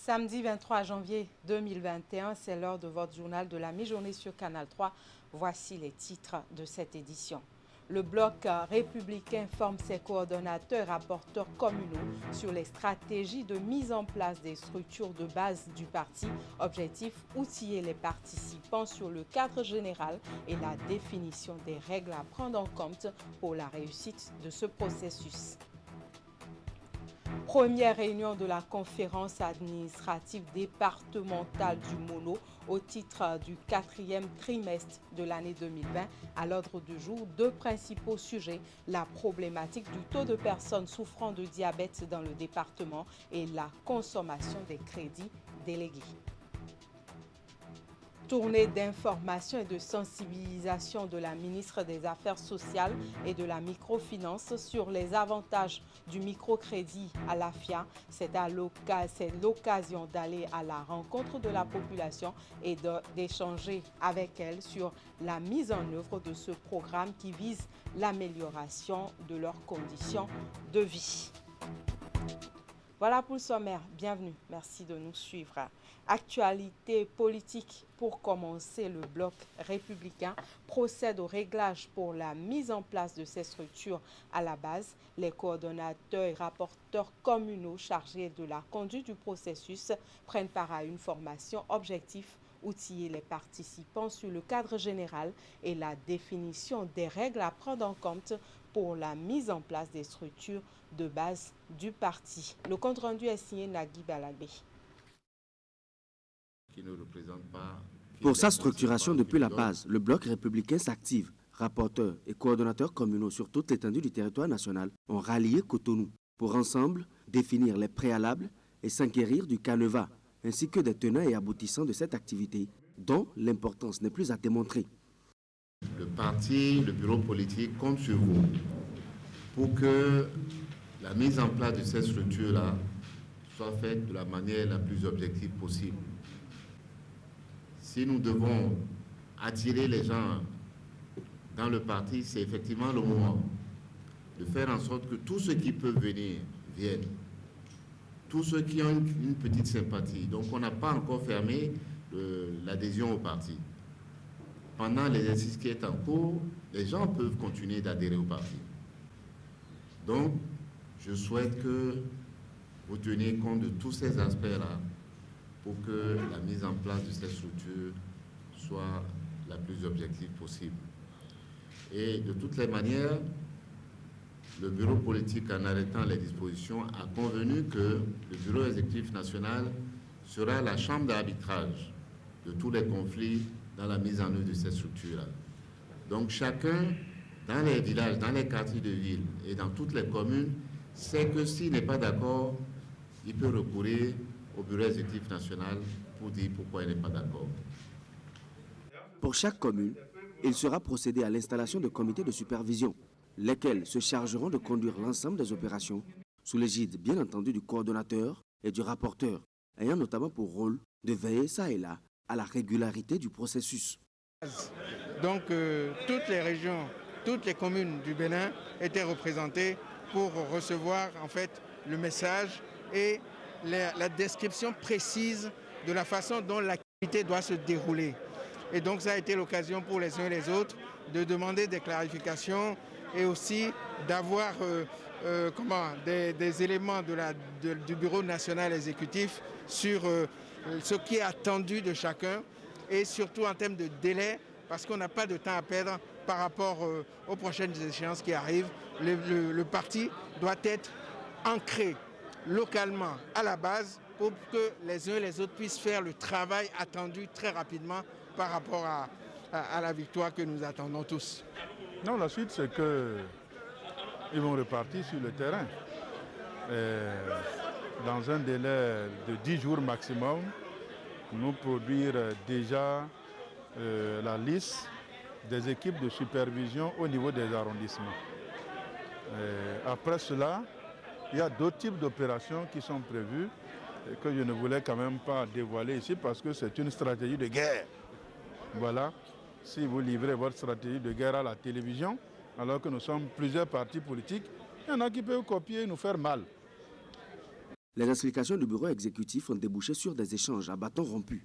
Samedi 23 janvier 2021, c'est l'heure de votre journal de la mi-journée sur Canal 3. Voici les titres de cette édition. Le bloc républicain forme ses coordonnateurs et rapporteurs communaux sur les stratégies de mise en place des structures de base du parti. Objectif, outiller les participants sur le cadre général et la définition des règles à prendre en compte pour la réussite de ce processus. Première réunion de la conférence administrative départementale du Mono au titre du 4e trimestre de l'année 2020. À l'ordre du jour, deux principaux sujets, la problématique du taux de personnes souffrant de diabète dans le département et la consommation des crédits délégués. Tournée d'information et de sensibilisation de la ministre des Affaires sociales et de la microfinance sur les avantages du microcrédit à l'AFIA. C'est l'occasion d'aller à la rencontre de la population et d'échanger avec elle sur la mise en œuvre de ce programme qui vise l'amélioration de leurs conditions de vie. Voilà pour le sommaire. Bienvenue. Merci de nous suivre. Actualité politique. Pour commencer, le bloc républicain procède au réglage pour la mise en place de ces structures à la base. Les coordonnateurs et rapporteurs communaux chargés de la conduite du processus prennent part à une formation objectif, outiller les participants sur le cadre général et la définition des règles à prendre en compte pour la mise en place des structures de base du parti. Le compte rendu est signé Nagui Balabé. Pour sa structuration depuis la base, le bloc républicain s'active. Rapporteurs et coordonnateurs communaux sur toute l'étendue du territoire national ont rallié Cotonou pour ensemble définir les préalables et s'enquérir du canevas, ainsi que des tenants et aboutissants de cette activité, dont l'importance n'est plus à démontrer. Le parti, le bureau politique compte sur vous pour que la mise en place de cette structure-là soit faite de la manière la plus objective possible. Si nous devons attirer les gens dans le parti, c'est effectivement le moment de faire en sorte que tous ceux qui peuvent venir viennent. Tous ceux qui ont une petite sympathie. Donc on n'a pas encore fermé l'adhésion au parti. Pendant l'exercice qui est en cours, les gens peuvent continuer d'adhérer au parti. Donc, je souhaite que vous teniez compte de tous ces aspects-là pour que la mise en place de cette structure soit la plus objective possible. Et de toutes les manières, le bureau politique, en arrêtant les dispositions, a convenu que le bureau exécutif national sera la chambre d'arbitrage de tous les conflits dans la mise en œuvre de cette structure-là. Donc chacun, dans les villages, dans les quartiers de ville et dans toutes les communes, sait que s'il n'est pas d'accord, il peut recourir au bureau exécutif national pour dire pourquoi il n'est pas d'accord. Pour chaque commune, il sera procédé à l'installation de comités de supervision, lesquels se chargeront de conduire l'ensemble des opérations, sous l'égide bien entendu du coordonnateur et du rapporteur, ayant notamment pour rôle de veiller ça et là à la régularité du processus. Donc toutes les régions, toutes les communes du Bénin étaient représentées pour recevoir en fait le message et la description précise de la façon dont l'activité doit se dérouler. Et donc ça a été l'occasion pour les uns et les autres de demander des clarifications et aussi d'avoir des éléments du bureau national exécutif sur ce qui est attendu de chacun et surtout en termes de délai, parce qu'on n'a pas de temps à perdre par rapport aux prochaines échéances qui arrivent. Le parti doit être ancré localement à la base pour que les uns et les autres puissent faire le travail attendu très rapidement par rapport à la victoire que nous attendons tous. Non, la suite, c'est qu'ils vont repartir sur le terrain. Dans un délai de 10 jours maximum, nous produire déjà la liste des équipes de supervision au niveau des arrondissements. Après cela, il y a d'autres types d'opérations qui sont prévues et que je ne voulais quand même pas dévoiler ici parce que c'est une stratégie de guerre. Voilà, si vous livrez votre stratégie de guerre à la télévision, alors que nous sommes plusieurs partis politiques, il y en a qui peuvent copier et nous faire mal. Les explications du bureau exécutif ont débouché sur des échanges à bâtons rompus,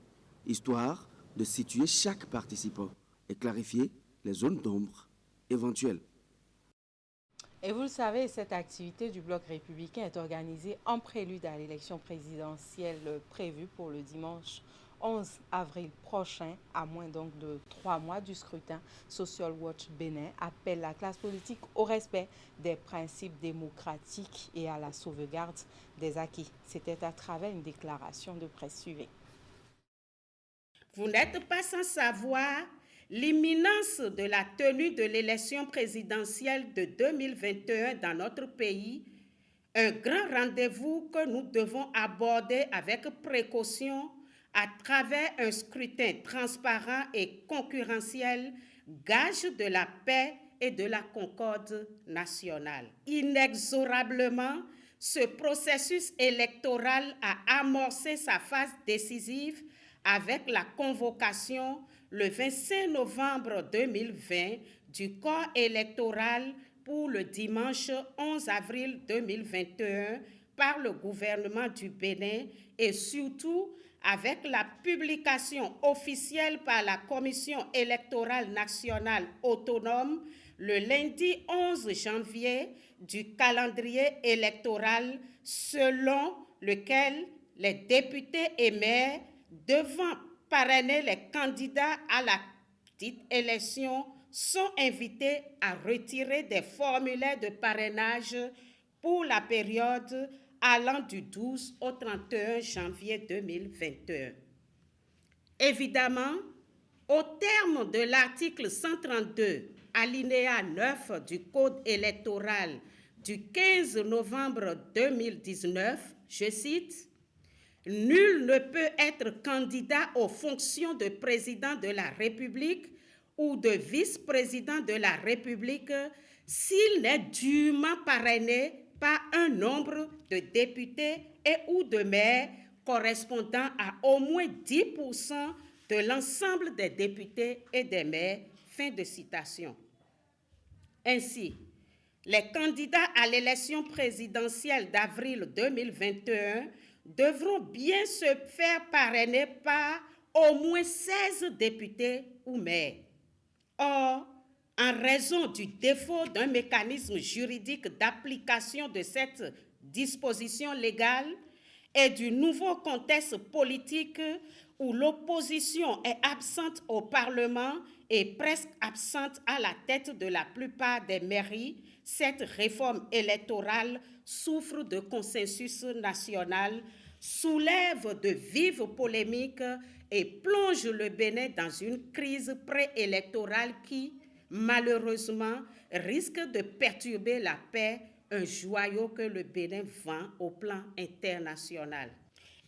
histoire de situer chaque participant et clarifier les zones d'ombre éventuelles. Et vous le savez, cette activité du Bloc républicain est organisée en prélude à l'élection présidentielle prévue pour le dimanche 11 avril prochain, à moins donc de 3 mois du scrutin. Social Watch Bénin appelle la classe politique au respect des principes démocratiques et à la sauvegarde des acquis. C'était à travers une déclaration de presse suivie. Vous n'êtes pas sans savoir l'imminence de la tenue de l'élection présidentielle de 2021 dans notre pays, un grand rendez-vous que nous devons aborder avec précaution à travers un scrutin transparent et concurrentiel, gage de la paix et de la concorde nationale. Inexorablement, ce processus électoral a amorcé sa phase décisive avec la convocation le 25 novembre 2020 du corps électoral pour le dimanche 11 avril 2021 par le gouvernement du Bénin et surtout avec la publication officielle par la Commission électorale nationale autonome le lundi 11 janvier du calendrier électoral selon lequel les députés et maires devant parrainer les candidats à la dite élection sont invités à retirer des formulaires de parrainage pour la période allant du 12 au 31 janvier 2021. Évidemment, au terme de l'article 132, alinéa 9 du Code électoral du 15 novembre 2019, je cite, « Nul ne peut être candidat aux fonctions de président de la République ou de vice-président de la République s'il n'est dûment parrainé par un nombre de députés et ou de maires correspondant à au moins 10% de l'ensemble des députés et des maires. » Fin de citation. Ainsi, les candidats à l'élection présidentielle d'avril 2021 devront bien se faire parrainer par au moins 16 députés ou maires. Or, en raison du défaut d'un mécanisme juridique d'application de cette disposition légale et du nouveau contexte politique où l'opposition est absente au Parlement et presque absente à la tête de la plupart des mairies, cette réforme électorale souffre de consensus national, soulève de vives polémiques et plonge le Bénin dans une crise préélectorale qui, malheureusement, risque de perturber la paix, un joyau que le Bénin vend au plan international.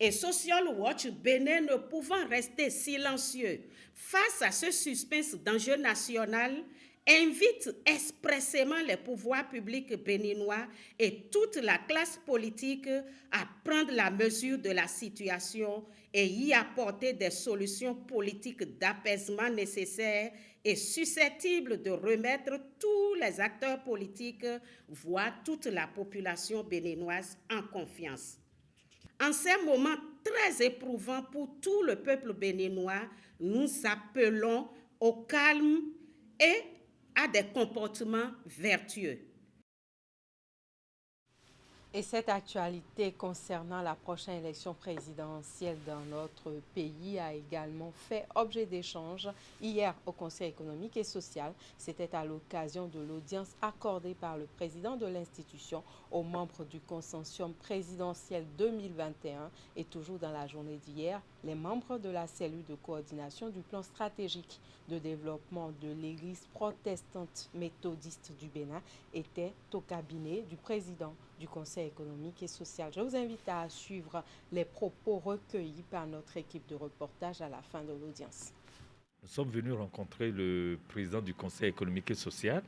Et Social Watch Bénin, ne pouvant rester silencieux face à ce suspense d'enjeu national, invite expressément les pouvoirs publics béninois et toute la classe politique à prendre la mesure de la situation et y apporter des solutions politiques d'apaisement nécessaires et susceptibles de remettre tous les acteurs politiques, voire toute la population béninoise, en confiance. En ces moments très éprouvants pour tout le peuple béninois, nous appelons au calme et à des comportements vertueux. Et cette actualité concernant la prochaine élection présidentielle dans notre pays a également fait objet d'échanges hier au Conseil économique et social. C'était à l'occasion de l'audience accordée par le président de l'institution aux membres du consortium présidentiel 2021 et toujours dans la journée d'hier, les membres de la cellule de coordination du plan stratégique de développement de l'Église protestante méthodiste du Bénin étaient au cabinet du président du Conseil économique et social. Je vous invite à suivre les propos recueillis par notre équipe de reportage à la fin de l'audience. Nous sommes venus rencontrer le président du Conseil économique et social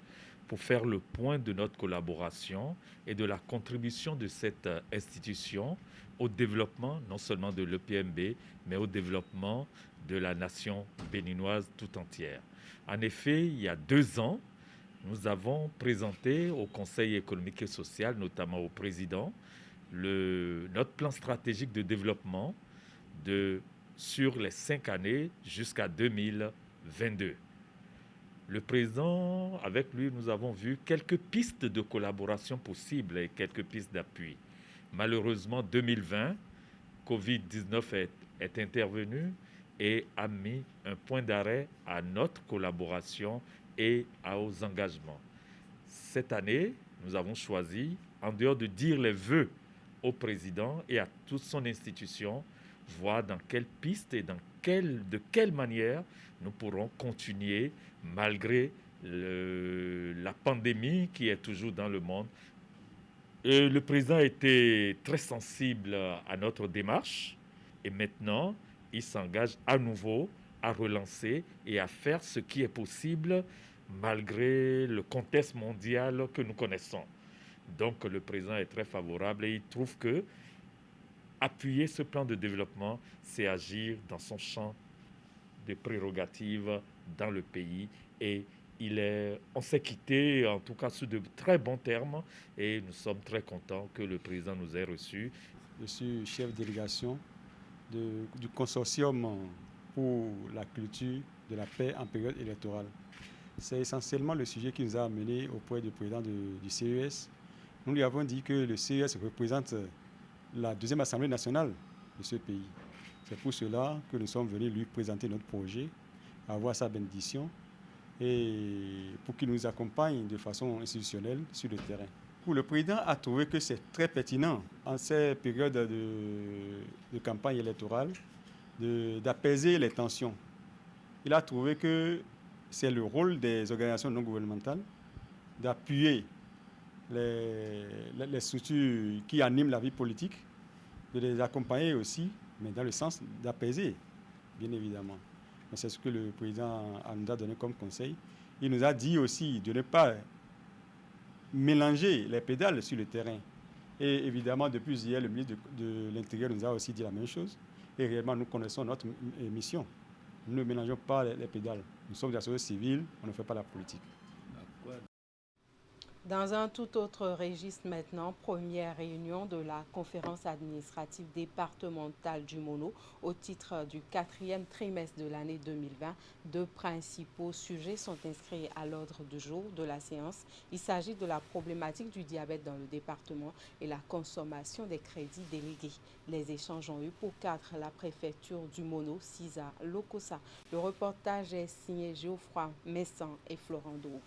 pour faire le point de notre collaboration et de la contribution de cette institution au développement, non seulement de l'EPMB, mais au développement de la nation béninoise tout entière. En effet, il y a 2 ans, nous avons présenté au Conseil économique et social, notamment au président, notre plan stratégique de développement sur les 5 années jusqu'à 2022. Le président, avec lui, nous avons vu quelques pistes de collaboration possibles et quelques pistes d'appui. Malheureusement, 2020, Covid-19 est intervenu et a mis un point d'arrêt à notre collaboration et aux engagements. Cette année, nous avons choisi, en dehors de dire les vœux au président et à toute son institution, voir dans quelle piste et de quelle manière nous pourrons continuer malgré la pandémie qui est toujours dans le monde. Et le président a été très sensible à notre démarche et maintenant, il s'engage à nouveau à relancer et à faire ce qui est possible malgré le contexte mondial que nous connaissons. Donc le président est très favorable et il trouve que appuyer ce plan de développement, c'est agir dans son champ de prérogatives dans le pays et on s'est quitté en tout cas sur de très bons termes et nous sommes très contents que le président nous ait reçus. Je suis chef de délégation du consortium pour la culture de la paix en période électorale. C'est essentiellement le sujet qui nous a amenés auprès du président du CES. Nous lui avons dit que le CES représente la deuxième assemblée nationale de ce pays. C'est pour cela que nous sommes venus lui présenter notre projet, avoir sa bénédiction et pour qu'il nous accompagne de façon institutionnelle sur le terrain. Le président a trouvé que c'est très pertinent en ces périodes de campagne électorale d'apaiser les tensions. Il a trouvé que c'est le rôle des organisations non gouvernementales d'appuyer les structures qui animent la vie politique, de les accompagner aussi, mais dans le sens d'apaiser, bien évidemment. C'est ce que le président nous a donné comme conseil. Il nous a dit aussi de ne pas mélanger les pédales sur le terrain. Et évidemment, depuis hier, le ministre de l'Intérieur nous a aussi dit la même chose. Et réellement, nous connaissons notre mission. Nous ne mélangeons pas les pédales. Nous sommes des associés civils, on ne fait pas la politique. Dans un tout autre registre maintenant, première réunion de la conférence administrative départementale du Mono au titre du 4e trimestre de l'année 2020. Deux principaux sujets sont inscrits à l'ordre du jour de la séance. Il s'agit de la problématique du diabète dans le département et la consommation des crédits délégués. Les échanges ont eu pour cadre la préfecture du Mono, Cisa Lokosa. Le reportage est signé Geoffroy Messan et Florent Doux.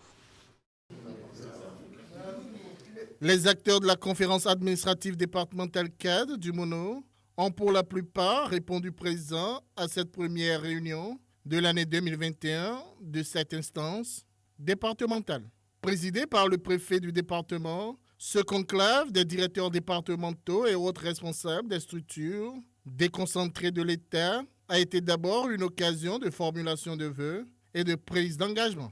Les acteurs de la conférence administrative départementale CAD du Mono ont pour la plupart répondu présents à cette première réunion de l'année 2021 de cette instance départementale. Présidée par le préfet du département, ce conclave des directeurs départementaux et autres responsables des structures déconcentrées de l'État a été d'abord une occasion de formulation de vœux et de prise d'engagement.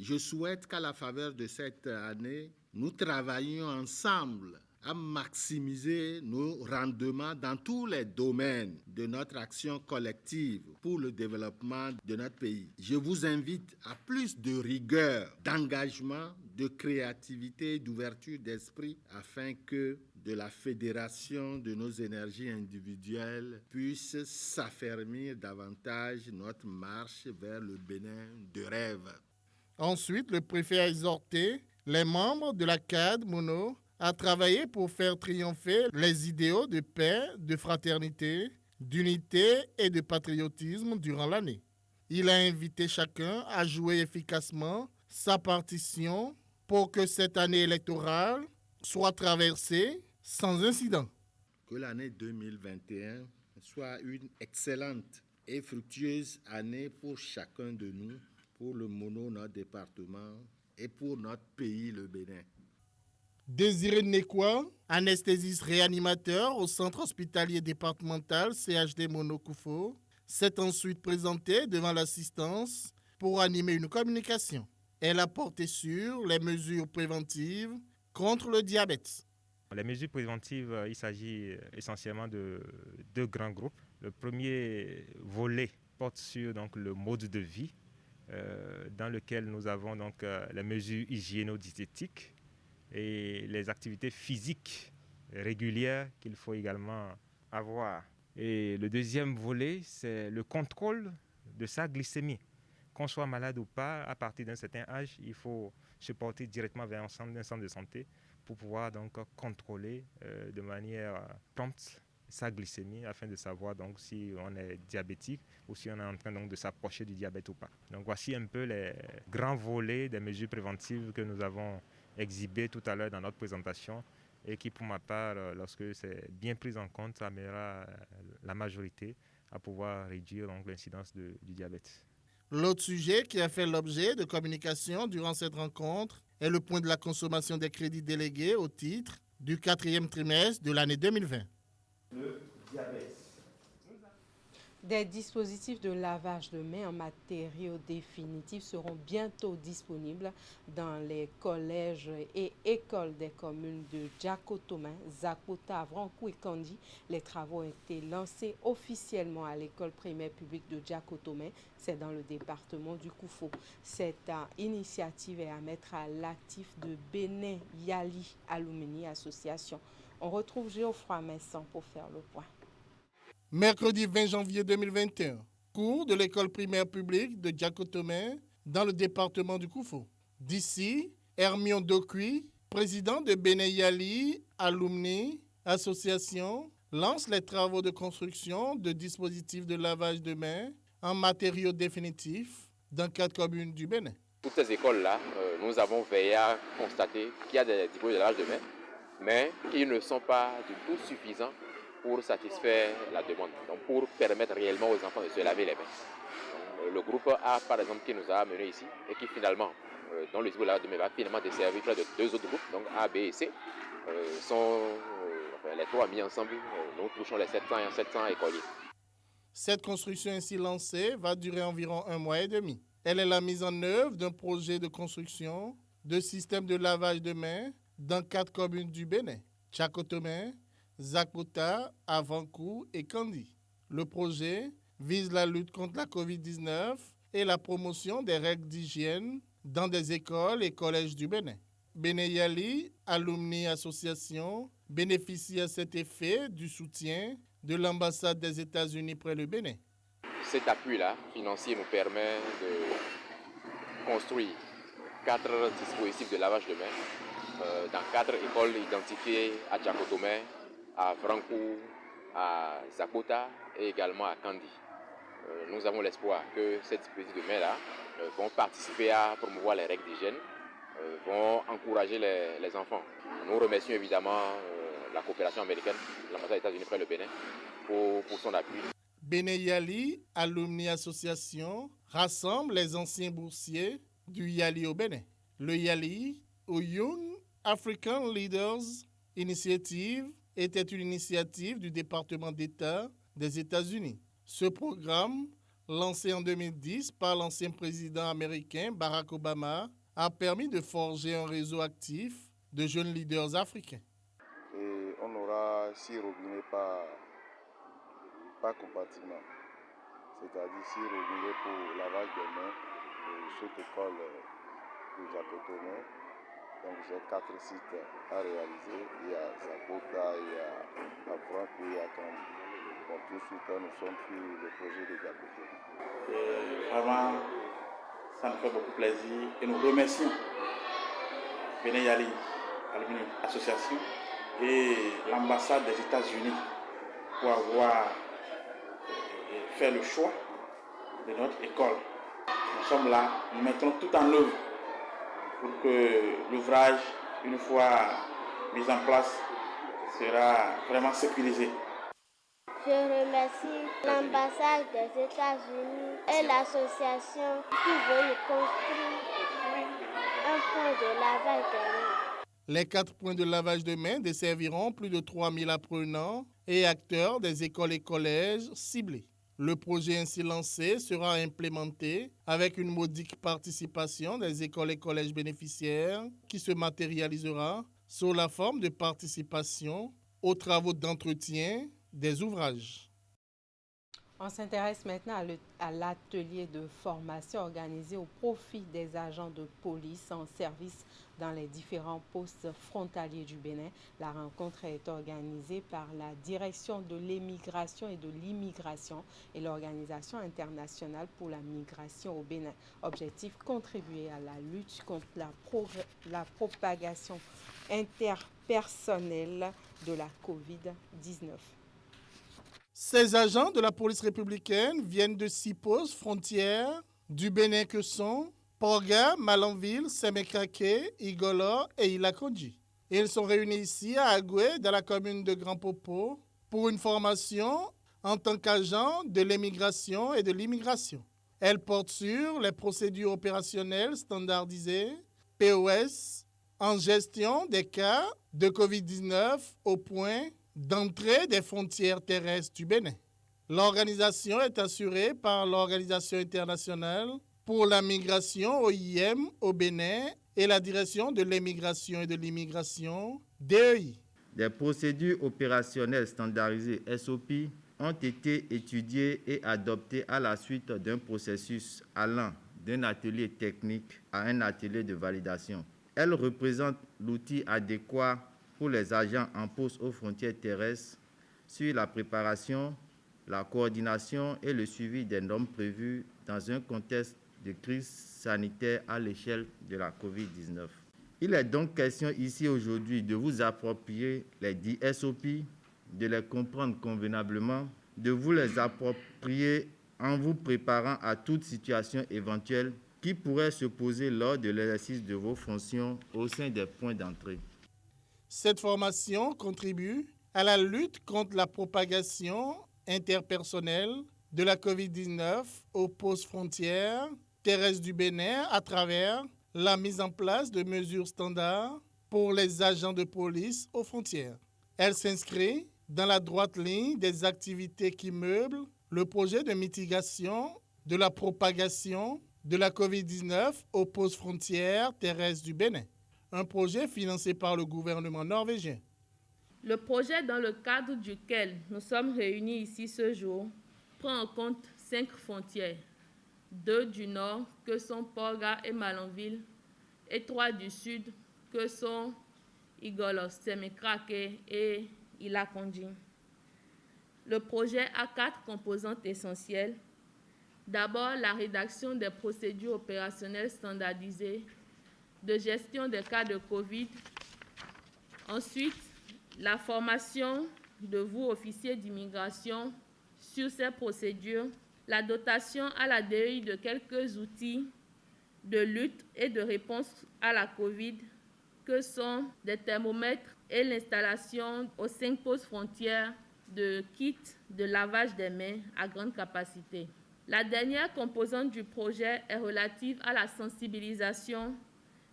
Je souhaite qu'à la faveur de cette année, nous travaillions ensemble à maximiser nos rendements dans tous les domaines de notre action collective pour le développement de notre pays. Je vous invite à plus de rigueur, d'engagement, de créativité et d'ouverture d'esprit afin que de la fédération de nos énergies individuelles puisse s'affermir davantage notre marche vers le Bénin de rêve. Ensuite, le préfet a exhorté les membres de la CAD Mono à travailler pour faire triompher les idéaux de paix, de fraternité, d'unité et de patriotisme durant l'année. Il a invité chacun à jouer efficacement sa partition pour que cette année électorale soit traversée sans incident. Que l'année 2021 soit une excellente et fructueuse année pour chacun de nous, pour le Mono, notre département, et pour notre pays, le Bénin. Désiré Nekwa, anesthésiste réanimateur au centre hospitalier départemental CHD Mono Koufo, s'est ensuite présentée devant l'assistance pour animer une communication. Elle a porté sur les mesures préventives contre le diabète. Les mesures préventives, il s'agit essentiellement de deux grands groupes. Le premier volet porte sur le mode de vie, dans lequel nous avons les mesures hygiéno-diététiques et les activités physiques régulière qu'il faut également avoir. Et le deuxième volet, c'est le contrôle de sa glycémie. Qu'on soit malade ou pas, à partir d'un certain âge, il faut se porter directement vers un centre de santé pour pouvoir donc contrôler de manière prompte sa glycémie afin de savoir donc si on est diabétique ou si on est en train donc de s'approcher du diabète ou pas. Donc voici un peu les grands volets des mesures préventives que nous avons exhibées tout à l'heure dans notre présentation et qui, pour ma part, lorsque c'est bien pris en compte, amènera la majorité à pouvoir réduire donc l'incidence du diabète. L'autre sujet qui a fait l'objet de communication durant cette rencontre est le point de la consommation des crédits délégués au titre du 4e trimestre de l'année 2020. Le diabète. Des dispositifs de lavage de mains en matériaux définitifs seront bientôt disponibles dans les collèges et écoles des communes de Djakotomé, Zakota, Avrankou et Kandi. Les travaux ont été lancés officiellement à l'école primaire publique de Djakotomé, c'est dans le département du Koufo. Cette initiative est à mettre à l'actif de Bénin Yali Alumni Association. On retrouve Geoffroy Messan pour faire le point. Mercredi 20 janvier 2021, cours de l'école primaire publique de Djakotomé dans le département du Koufo. D'ici, Hermione Dokui, président de Béné Yali Alumni Association, lance les travaux de construction de dispositifs de lavage de mains en matériaux définitifs dans 4 communes du Bénin. Toutes ces écoles-là, nous avons veillé à constater qu'il y a des dispositifs de lavage de mains, mais ils ne sont pas du tout suffisants pour satisfaire la demande, donc pour permettre réellement aux enfants de se laver les mains. Donc, le groupe A, par exemple, qui nous a amenés ici et qui finalement, dans le lavage de mains, va finalement desservir près de 2 autres groupes, donc A, B et C, les 3 mis ensemble, nous touchons les 700 écoliers. Cette construction ainsi lancée va durer environ 1 mois et demi. Elle est la mise en œuvre d'un projet de construction de système de lavage de mains dans 4 communes du Bénin, Djakotomé, Zakota, Avrankou et Kandi. Le projet vise la lutte contre la COVID-19 et la promotion des règles d'hygiène dans des écoles et collèges du Bénin. Béné Yali Alumni Association bénéficie à cet effet du soutien de l'ambassade des États-Unis près le Bénin. Cet appui-là financier nous permet de construire 4 dispositifs de lavage de mains dans 4 écoles identifiées à Djakotomé, à Avrankou, à Zakota et également à Kandi. Nous avons l'espoir que ces dispositifs de mains-là vont participer à promouvoir les règles d'hygiène, vont encourager les enfants. Nous remercions évidemment la coopération américaine, l'ambassade des États-Unis près le Bénin, pour son appui. Béné Yali Alumni Association rassemble les anciens boursiers du Yali au Bénin. Le Yali, ou Young African Leaders Initiative, était une initiative du département d'État des États-Unis. Ce programme, lancé en 2010 par l'ancien président américain Barack Obama, a permis de forger un réseau actif de jeunes leaders africains. Et on aura 6 robinets par compartiment, c'est-à-dire 6 robinets pour lavage des mains de chaque école de Djakotomé. Donc j'ai 4 sites à réaliser. Il y a Zakota, il y a Avrankou, il y a Kandi. Donc tout de suite nous sommes sur le projet de Djakotomé. Vraiment, ça nous fait beaucoup plaisir et nous remercions Béné Yali Alumni Association et l'ambassade des États-Unis pour avoir fait le choix de notre école. Nous sommes là, nous mettons tout en œuvre pour que l'ouvrage, une fois mis en place, sera vraiment sécurisé. Je remercie l'ambassade des États-Unis et l'association qui veut construire un point de lavage de mains. Les 4 points de lavage de mains desserviront plus de 3000 apprenants et acteurs des écoles et collèges ciblés. Le projet ainsi lancé sera implémenté avec une modique participation des écoles et collèges bénéficiaires qui se matérialisera sous la forme de participation aux travaux d'entretien des ouvrages. On s'intéresse maintenant à l'atelier de formation organisé au profit des agents de police en service dans les différents postes frontaliers du Bénin. La rencontre est organisée par la Direction de l'émigration et de l'immigration et l'Organisation internationale pour la migration au Bénin. Objectif, contribuer à la lutte contre la propagation interpersonnelle de la COVID-19. Ces agents de la police républicaine viennent de 6 postes frontières du Bénin que sont Porga, Malanville, Semekrake, Igolo et Ilakonji. Ils sont réunis ici à Agoué, dans la commune de Grand Popo, pour une formation en tant qu'agent de l'émigration et de l'immigration. Elle porte sur les procédures opérationnelles standardisées, POS, en gestion des cas de COVID-19 au point d'entrée des frontières terrestres du Bénin. L'organisation est assurée par l'Organisation internationale pour la migration, OIM, au Bénin et la Direction de l'émigration et de l'immigration, DEI. Des procédures opérationnelles standardisées, SOP, ont été étudiées et adoptées à la suite d'un processus allant d'un atelier technique à un atelier de validation. Elles représentent l'outil adéquat pour les agents en poste aux frontières terrestres sur la préparation, la coordination et le suivi des normes prévues dans un contexte de crise sanitaire à l'échelle de la COVID-19. Il est donc question ici aujourd'hui de vous approprier les dits SOP, de les comprendre convenablement, de vous les approprier en vous préparant à toute situation éventuelle qui pourrait se poser lors de l'exercice de vos fonctions au sein des points d'entrée. Cette formation contribue à la lutte contre la propagation interpersonnelle de la COVID-19 aux postes frontières terrestres du Bénin à travers la mise en place de mesures standards pour les agents de police aux frontières. Elle s'inscrit dans la droite ligne des activités qui meublent le projet de mitigation de la propagation de la COVID-19 aux postes frontières terrestres du Bénin. Un projet financé par le gouvernement norvégien. Le projet dans le cadre duquel nous sommes réunis ici ce jour prend en compte 5 frontières, 2 du nord que sont Porga et Malanville et 3 du sud que sont Igolo, Semekrake et Ilakonji. Le projet a 4 composantes essentielles. D'abord, la rédaction des procédures opérationnelles standardisées de gestion des cas de Covid. Ensuite, la formation de vous, officiers d'immigration, sur ces procédures, la dotation à la DEI de quelques outils de lutte et de réponse à la Covid, que sont des thermomètres et l'installation aux 5 postes frontières de kits de lavage des mains à grande capacité. La dernière composante du projet est relative à la sensibilisation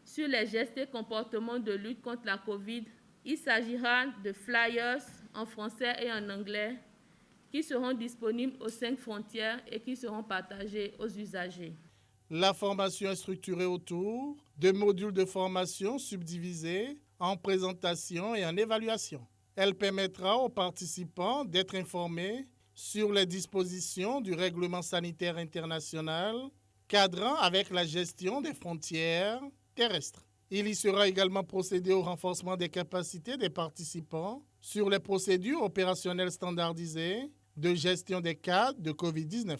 sur les gestes et comportements de lutte contre la COVID. Il s'agira de flyers en français et en anglais qui seront disponibles aux 5 frontières et qui seront partagés aux usagers. La formation est structurée autour de modules de formation subdivisés en présentation et en évaluation. Elle permettra aux participants d'être informés sur les dispositions du règlement sanitaire international cadrant avec la gestion des frontières terrestres. Il y sera également procédé au renforcement des capacités des participants sur les procédures opérationnelles standardisées de gestion des cas de COVID-19.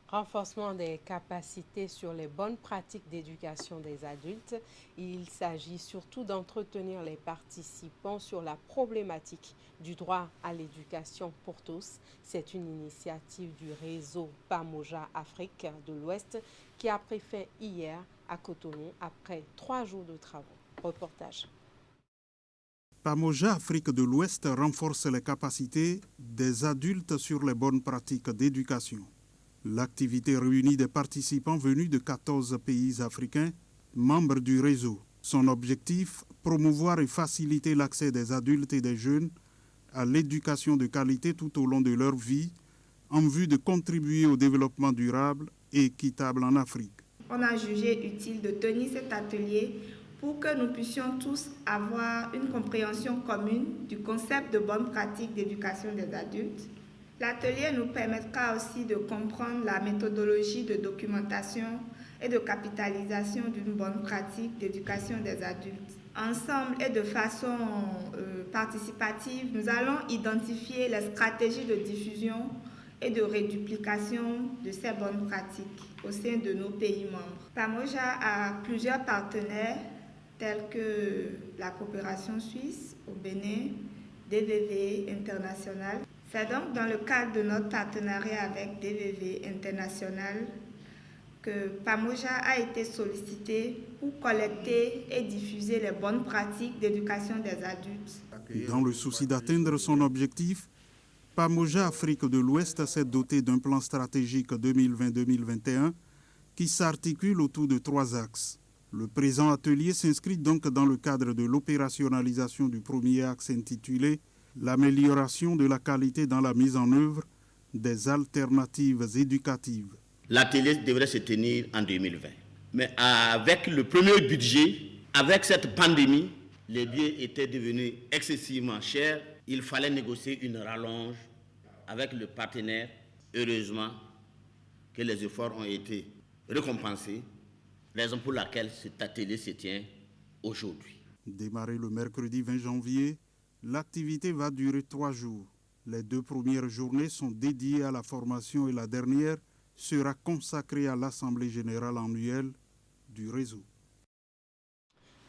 Renforcement des capacités sur les bonnes pratiques d'éducation des adultes. Il s'agit surtout d'entretenir les participants sur la problématique du droit à l'éducation pour tous. C'est une initiative du réseau Pamoja Afrique de l'Ouest qui a pris fin hier à Cotonou après 3 jours de travaux. Reportage. Pamoja Afrique de l'Ouest renforce les capacités des adultes sur les bonnes pratiques d'éducation. L'activité réunit des participants venus de 14 pays africains, membres du réseau. Son objectif, promouvoir et faciliter l'accès des adultes et des jeunes à l'éducation de qualité tout au long de leur vie, en vue de contribuer au développement durable et équitable en Afrique. On a jugé utile de tenir cet atelier pour que nous puissions tous avoir une compréhension commune du concept de bonne pratique d'éducation des adultes L'atelier nous permettra aussi de comprendre la méthodologie de documentation et de capitalisation d'une bonne pratique d'éducation des adultes. Ensemble et de façon participative, nous allons identifier les stratégies de diffusion et de réduplication de ces bonnes pratiques au sein de nos pays membres. PAMOJA a plusieurs partenaires tels que la coopération suisse au Bénin, DVV International. C'est donc dans le cadre de notre partenariat avec DVV International que PAMOJA a été sollicité pour collecter et diffuser les bonnes pratiques d'éducation des adultes. Dans le souci d'atteindre son objectif, PAMOJA Afrique de l'Ouest s'est doté d'un plan stratégique 2020-2021 qui s'articule autour de 3 axes. Le présent atelier s'inscrit donc dans le cadre de l'opérationnalisation du premier axe intitulé « L'amélioration de la qualité dans la mise en œuvre des alternatives éducatives ». L'atelier devrait se tenir en 2020. Mais avec le premier budget, avec cette pandémie, les billets étaient devenus excessivement chers. Il fallait négocier une rallonge avec le partenaire. Heureusement que les efforts ont été récompensés, raison pour laquelle cet atelier se tient aujourd'hui. Démarré le mercredi 20 janvier, l'activité va durer 3 jours. Les 2 premières journées sont dédiées à la formation et la dernière sera consacrée à l'Assemblée générale annuelle du réseau.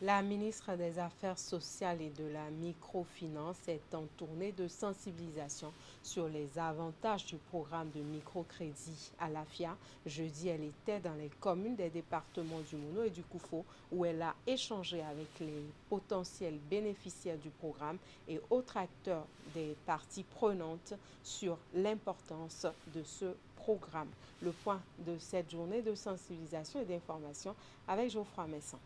La ministre des Affaires sociales et de la microfinance est en tournée de sensibilisation sur les avantages du programme de microcrédit à l'AFIA. Jeudi, elle était dans les communes des départements du Mono et du Koufo où elle a échangé avec les potentiels bénéficiaires du programme et autres acteurs des parties prenantes sur l'importance de ce programme. Le point de cette journée de sensibilisation et d'information avec Geoffroy Messan.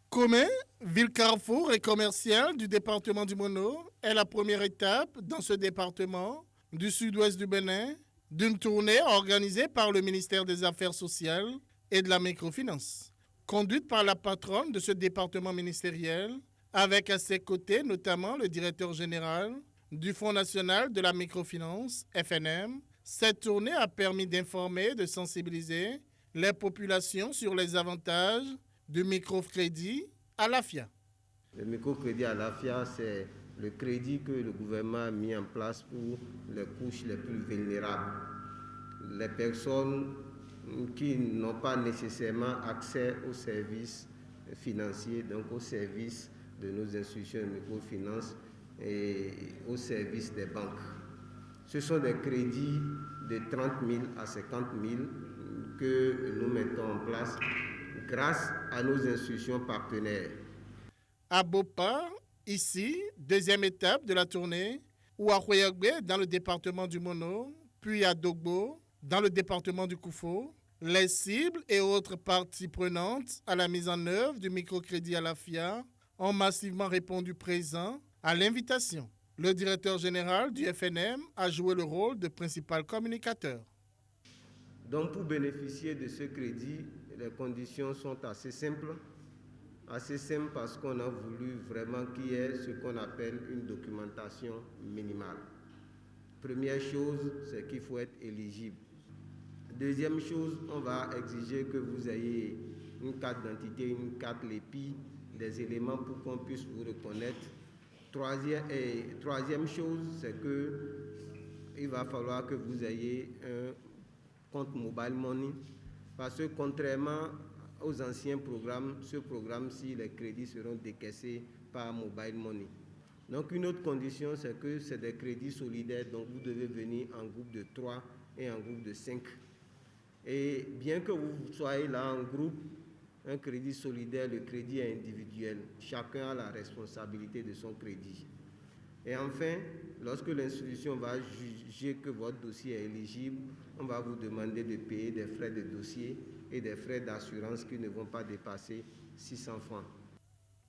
Commun, ville carrefour et commerciale du département du Mono, est la première étape dans ce département du sud-ouest du Bénin d'une tournée organisée par le ministère des Affaires sociales et de la microfinance. Conduite par la patronne de ce département ministériel, avec à ses côtés notamment le directeur général du Fonds national de la microfinance, FNM, cette tournée a permis d'informer et de sensibiliser les populations sur les avantages du microcrédit à l'AFIA. Le microcrédit à l'AFIA, c'est le crédit que le gouvernement a mis en place pour les couches les plus vulnérables. Les personnes qui n'ont pas nécessairement accès aux services financiers, donc aux services de nos institutions de microfinance et aux services des banques. Ce sont des crédits de 30 000 à 50 000 que nous mettons en place grâce à nos institutions partenaires. À Bopa, ici, deuxième étape de la tournée, ou à Royagbe, dans le département du Mono, puis à Dogbo, dans le département du Koufo, les cibles et autres parties prenantes à la mise en œuvre du microcrédit à l'AFIA ont massivement répondu présent à l'invitation. Le directeur général du FNM a joué le rôle de principal communicateur. Donc, pour bénéficier de ce crédit, les conditions sont assez simples parce qu'on a voulu vraiment qu'il y ait ce qu'on appelle une documentation minimale. Première chose, c'est qu'il faut être éligible. Deuxième chose, on va exiger que vous ayez une carte d'identité, une carte LEPI, des éléments pour qu'on puisse vous reconnaître. Troisième chose, c'est qu'il va falloir que vous ayez un compte Mobile Money, parce que contrairement aux anciens programmes, ce programme-ci, les crédits seront décaissés par Mobile Money. Donc une autre condition, c'est que c'est des crédits solidaires, donc vous devez venir en groupe de 3 et en groupe de 5. Et bien que vous soyez là en groupe, un crédit solidaire, le crédit est individuel. Chacun a la responsabilité de son crédit. Et enfin, lorsque l'institution va juger que votre dossier est éligible, on va vous demander de payer des frais de dossier et des frais d'assurance qui ne vont pas dépasser 600 francs.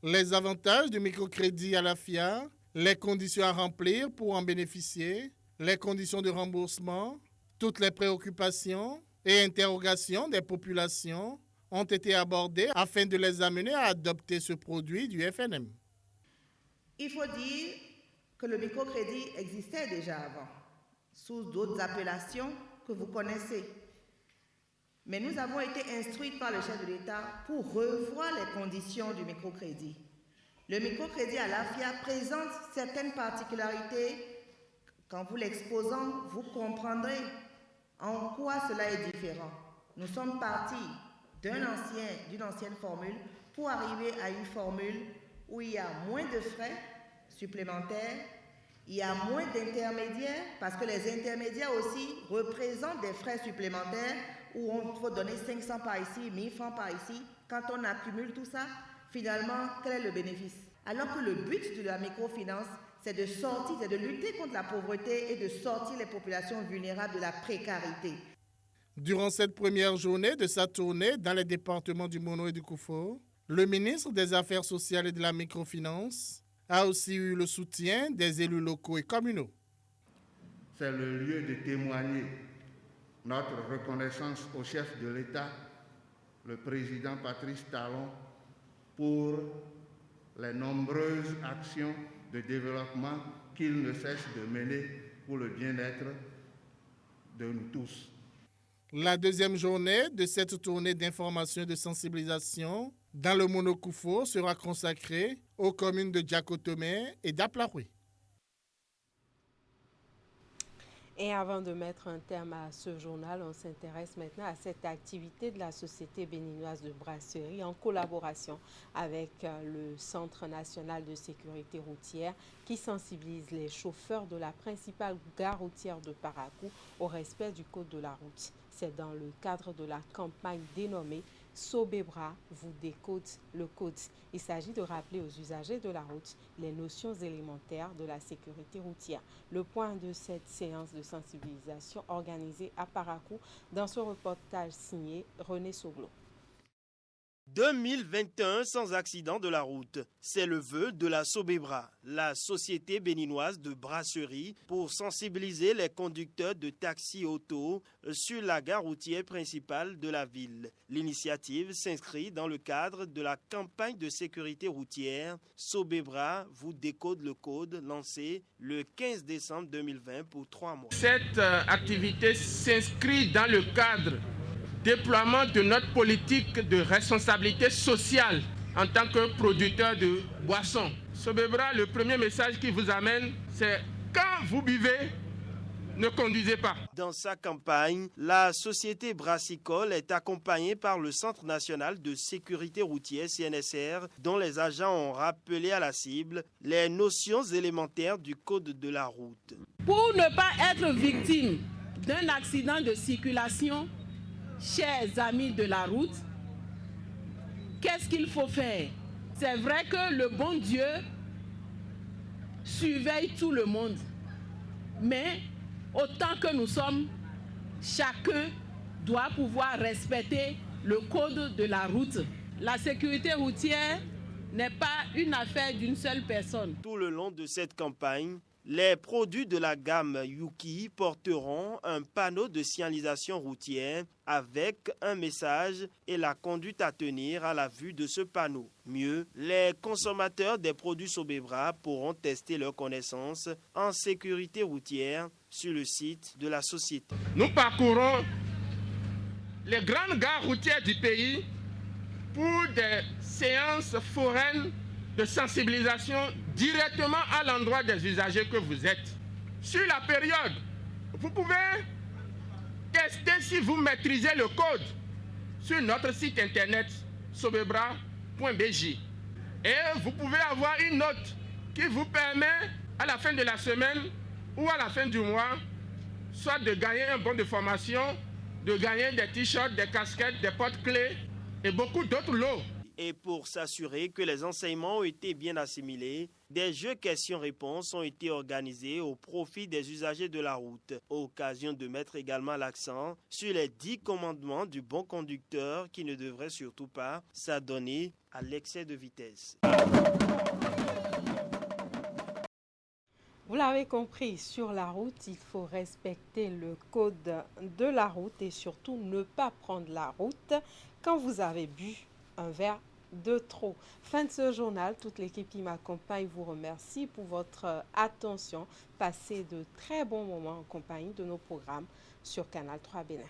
Les avantages du microcrédit à l'AFIA, les conditions à remplir pour en bénéficier, les conditions de remboursement, toutes les préoccupations et interrogations des populations ont été abordées afin de les amener à adopter ce produit du FNM. Il faut dire que le microcrédit existait déjà avant, sous d'autres appellations que vous connaissez. Mais nous avons été instruits par le chef de l'État pour revoir les conditions du microcrédit. Le microcrédit à l'AFIA présente certaines particularités. Quand vous l'exposant, vous comprendrez en quoi cela est différent. Nous sommes partis d'une ancienne formule pour arriver à une formule où il y a moins de frais supplémentaires, il y a moins d'intermédiaires, parce que les intermédiaires aussi représentent des frais supplémentaires où on faut donner 500 par ici, 1000 francs par ici. Quand on accumule tout ça, finalement, quel est le bénéfice? Alors que le but de la microfinance, c'est de sortir, c'est de lutter contre la pauvreté et de sortir les populations vulnérables de la précarité. Durant cette première journée de sa tournée dans les départements du Mono et du Koufo, le ministre des Affaires sociales et de la microfinance a aussi eu le soutien des élus locaux et communaux. C'est le lieu de témoigner notre reconnaissance au chef de l'État, le président Patrice Talon, pour les nombreuses actions de développement qu'il ne cesse de mener pour le bien-être de nous tous. La deuxième journée de cette tournée d'information et de sensibilisation dans le Mono Koufo sera consacrée aux communes de Djakotomé et d'Aplaroui. Et avant de mettre un terme à ce journal, on s'intéresse maintenant à cette activité de la Société béninoise de brasserie en collaboration avec le Centre national de sécurité routière qui sensibilise les chauffeurs de la principale gare routière de Parakou au respect du code de la route. C'est dans le cadre de la campagne dénommée Sobebra vous décode le code. Il s'agit de rappeler aux usagers de la route les notions élémentaires de la sécurité routière. Le point de cette séance de sensibilisation organisée à Parakou dans ce reportage signé René Soblo. 2021 sans accident de la route. C'est le vœu de la Sobebra, la société béninoise de brasserie, pour sensibiliser les conducteurs de taxi auto sur la gare routière principale de la ville. L'initiative s'inscrit dans le cadre de la campagne de sécurité routière Sobebra vous décode le code, lancée le 15 décembre 2020 pour 3 mois. Cette activité s'inscrit dans le cadre déploiement de notre politique de responsabilité sociale en tant que producteur de boissons. Sobebra, le premier message qui vous amène, c'est quand vous buvez, ne conduisez pas. Dans sa campagne, la société brassicole est accompagnée par le Centre national de sécurité routière CNSR, dont les agents ont rappelé à la cible les notions élémentaires du code de la route. Pour ne pas être victime d'un accident de circulation, chers amis de la route, qu'est-ce qu'il faut faire? C'est vrai que le bon Dieu surveille tout le monde, mais autant que nous sommes, chacun doit pouvoir respecter le code de la route. La sécurité routière n'est pas une affaire d'une seule personne. Tout le long de cette campagne, les produits de la gamme Yuki porteront un panneau de signalisation routière avec un message et la conduite à tenir à la vue de ce panneau. Mieux, les consommateurs des produits Sobebra pourront tester leurs connaissances en sécurité routière sur le site de la société. Nous parcourons les grandes gares routières du pays pour des séances foraines de sensibilisation directement à l'endroit des usagers que vous êtes. Sur la période, vous pouvez tester si vous maîtrisez le code sur notre site internet sobebra.bj. Et vous pouvez avoir une note qui vous permet à la fin de la semaine ou à la fin du mois, soit de gagner un bon de formation, de gagner des t-shirts, des casquettes, des porte-clés et beaucoup d'autres lots. Et pour s'assurer que les enseignements ont été bien assimilés, des jeux questions-réponses ont été organisés au profit des usagers de la route, occasion de mettre également l'accent sur les 10 commandements du bon conducteur qui ne devrait surtout pas s'adonner à l'excès de vitesse. Vous l'avez compris, sur la route, il faut respecter le code de la route et surtout ne pas prendre la route quand vous avez bu un verre de trop. Fin de ce journal, toute l'équipe qui m'accompagne vous remercie pour votre attention. Passez de très bons moments en compagnie de nos programmes sur Canal 3 Bénin.